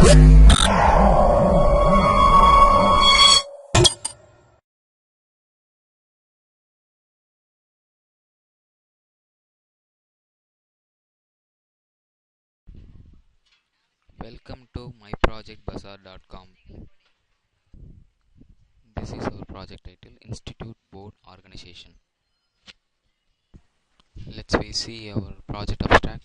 Welcome to myprojectbazaar.com. This is our project title, Institute Board Organization. Let's see our project abstract.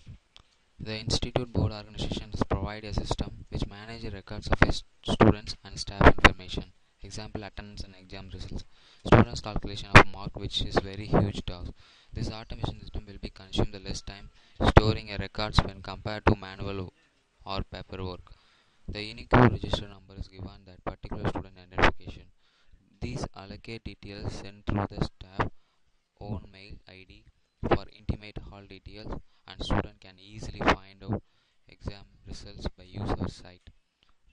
The Institute Board Organization is provide a system which manages records of students and staff information. Example, attendance and exam results. Students' calculation of mark, which is very huge task. This automation system will be consume the less time storing a records when compared to manual or paperwork. The unique register number is given that particular student identification. These allocate details sent through the staff own mail ID for intimate hall details, and student can easily find out exam results by user site.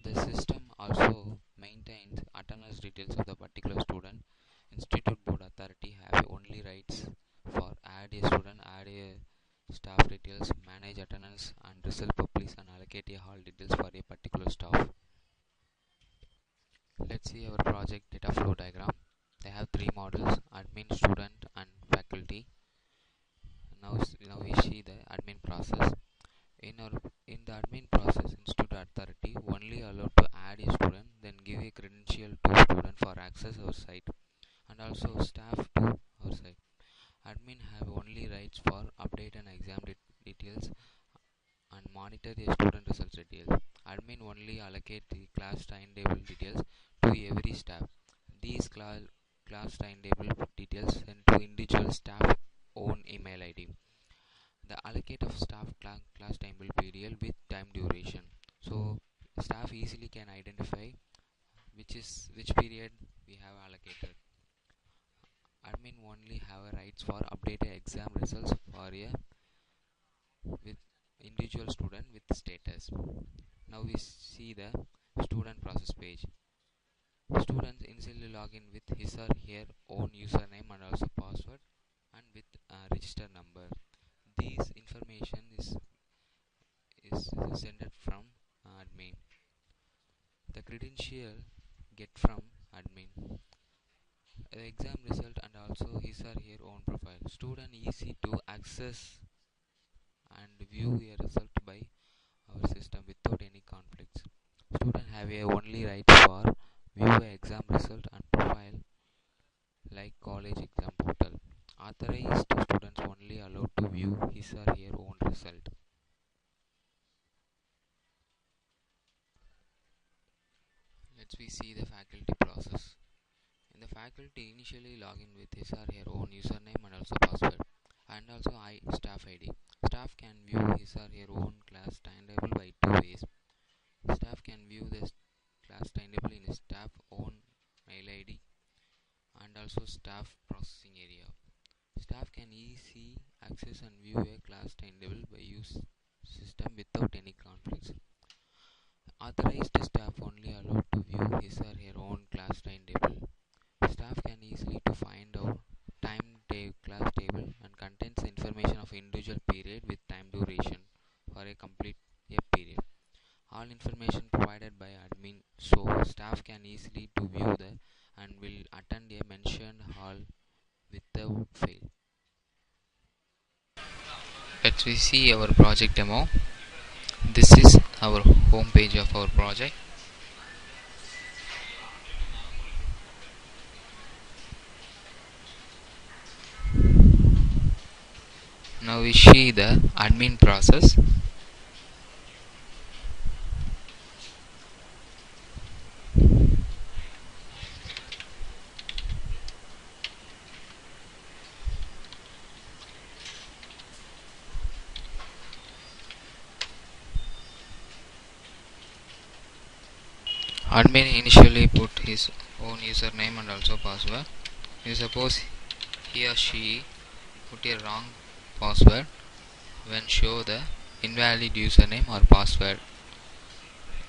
The system also maintains attendance details of the particular student. Institute board authority have only rights for add a student, add a staff details, manage attendance and result publish and allocate a hall details for a particular staff. Let's see our project data flow diagram. They have three models: admin, student and faculty. Now we see the admin process. In the admin process, institute authority only allowed to add a student, then give a credential to student for access our site, and also staff to our site. Admin have only rights for update and exam details and monitor the student results details. Admin only allocate the class timetable details to every staff. These class timetable details sent to individual staff own email ID. The allocate of staff class timetable period with time duration. So staff easily can identify which period we have allocated. Admin only have rights for updated exam results for a with individual student with status. Now we see the student process page. Students initially log in with his or her own username and also password and with a register number. This information is sent from admin. The credential get from admin. The exam result and also his or her own profile. Student easy to access and view a result by our system without any conflicts. Student have a only right for view a exam result and profile like college exam portal. Authorized students only allowed to view his or her own result. Let's see the faculty process. In the faculty initially log in with his or her own username and also password, and also staff ID. Staff can view his or her own class timetable by two ways. Staff can view the class timetable in a staff own mail ID and also staff processing area. Staff can easily access and view a class timetable by use system without any conflicts. Authorized staff only allowed to view his or her own class timetable. Staff can easily to find out class table and contains the information of individual period with time duration for a complete period. All information provided by admin, so staff can easily to view the and will attend a mentioned hall without fail. Let's see our project demo. This is our home page of our project. Now we see the admin process. Admin initially put his own username and also password. If suppose he or she put a wrong password, when show the invalid username or password.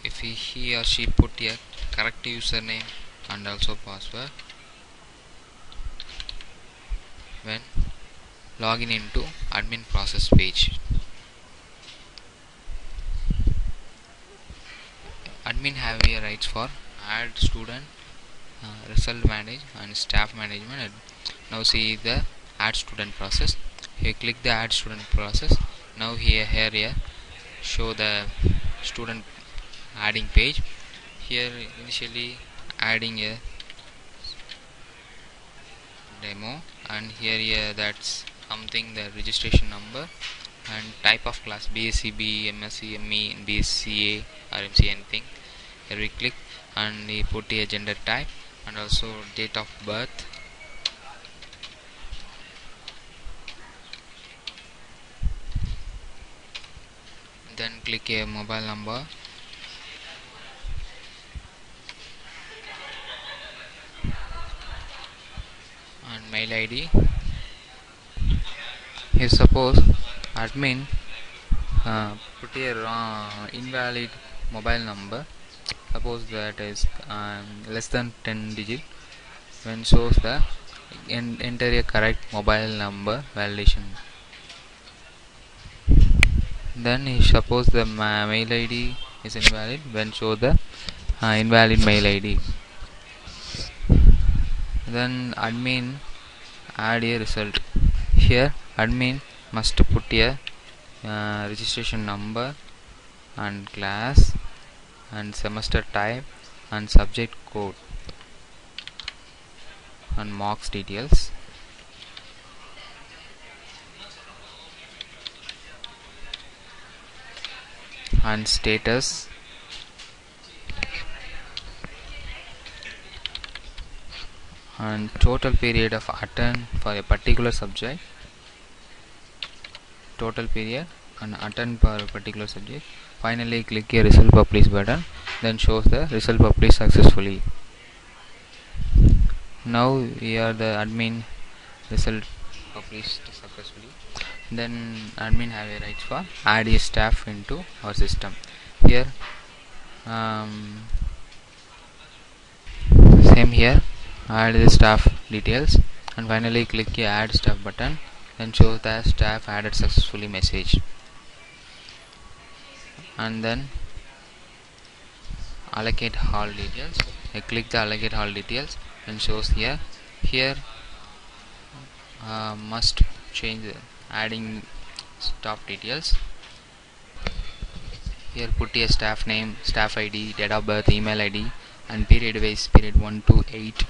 If he or she put a correct username and also password, when login into admin process page. admin have here rights for add student, result manage and staff management. Now see the add student process. Here click the add student process. Now here show the student adding page. Here initially adding a demo, and here that's something the registration number and type of class BSc, B, MSc, ME, BSc, RMC, anything. Here we click and we put a gender type and also date of birth. Then click a mobile number and mail ID. Here suppose admin put a wrong invalid mobile number, suppose that is less than 10 digit. When shows the enter a correct mobile number validation. Then suppose the mail ID is invalid, when show the invalid mail ID. Then admin add a result. Here admin must put a registration number and class and semester type and subject code and marks details. And status and total period of attend for a particular subject, total period and attend for a particular subject. Finally click a result publish button, then shows the result published successfully. Now here the admin result published successfully. Then admin have a right for add a staff into our system. Here same here, add the staff details and finally click the add staff button, then shows the staff added successfully message. And then allocate all details. I click the allocate all details and shows here must change adding staff details. Here put a staff name, staff ID, date of birth, email ID and period wise, period 1 to 8.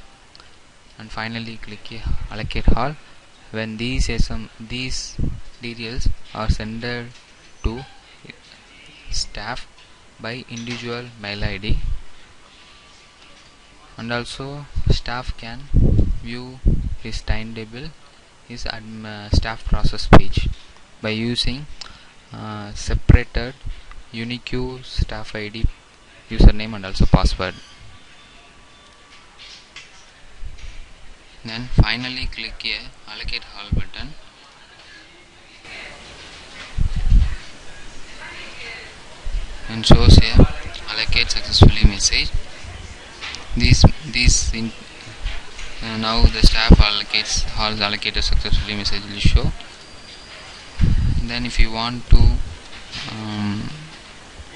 And finally click allocate all. When these details are sent to staff by individual mail ID, and also staff can view his timetable, his staff process page by using separated unique staff ID, username and also password. Then finally click here allocate all button. And shows here allocate successfully message. Now the staff allocates all allocated successfully message will show. Then if you want to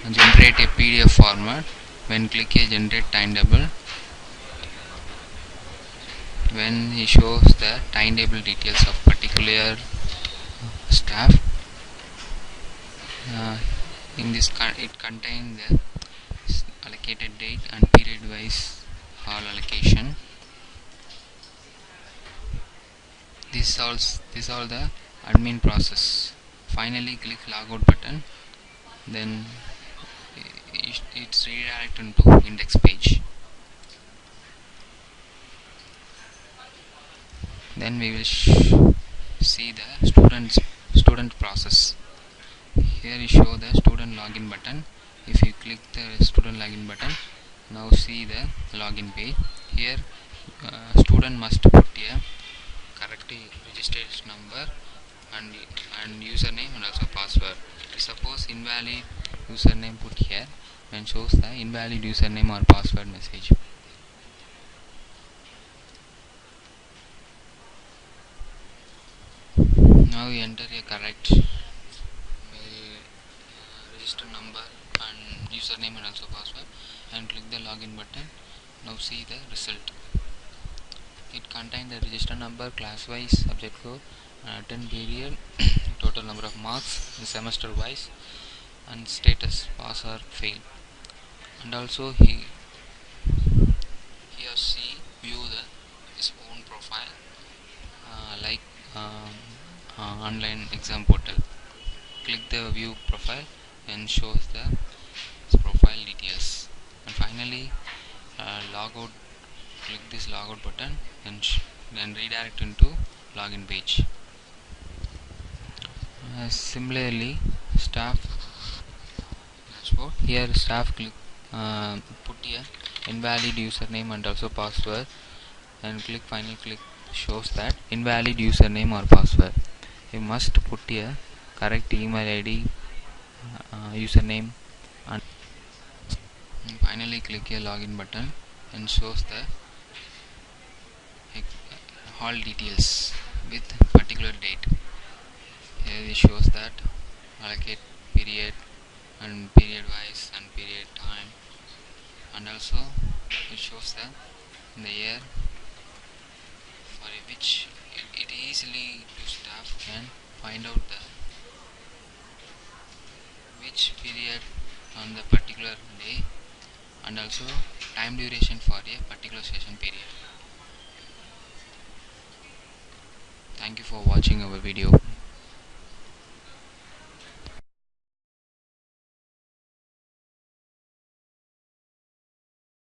generate a PDF format, when click a generate timetable, when he shows the timetable details of particular staff, in this it contains the allocated date and period wise all allocation. This all the admin process. Finally click logout button, then it's redirected to index page. Then we will see the student process. Here you show the student login button. If you click the student login button, now see the login page. Here student must put a correct registration number and username and also password. Suppose invalid username put here, and shows the invalid username or password message. Now you enter a correct register number and username and also password, and click the login button. Now see the result. It contains the register number, class wise, subject code, attend period, total number of marks, semester wise, and status pass or fail. And also he or she view his own profile like um, online exam portal. Click the view profile and shows the profile details. And finally log out. Click this logout button and then redirect into login page. Similarly, staff dashboard. Here staff click put here invalid username and also password, and click final click shows that invalid username or password. You must put here correct email ID, username, and finally click here login button and shows the all details with particular date. Here it shows that allocate period and period wise and period time, and also it shows the year for which it easily to staff can find out the which period on the particular day, and also time duration for a particular session period. Thank you for watching our video.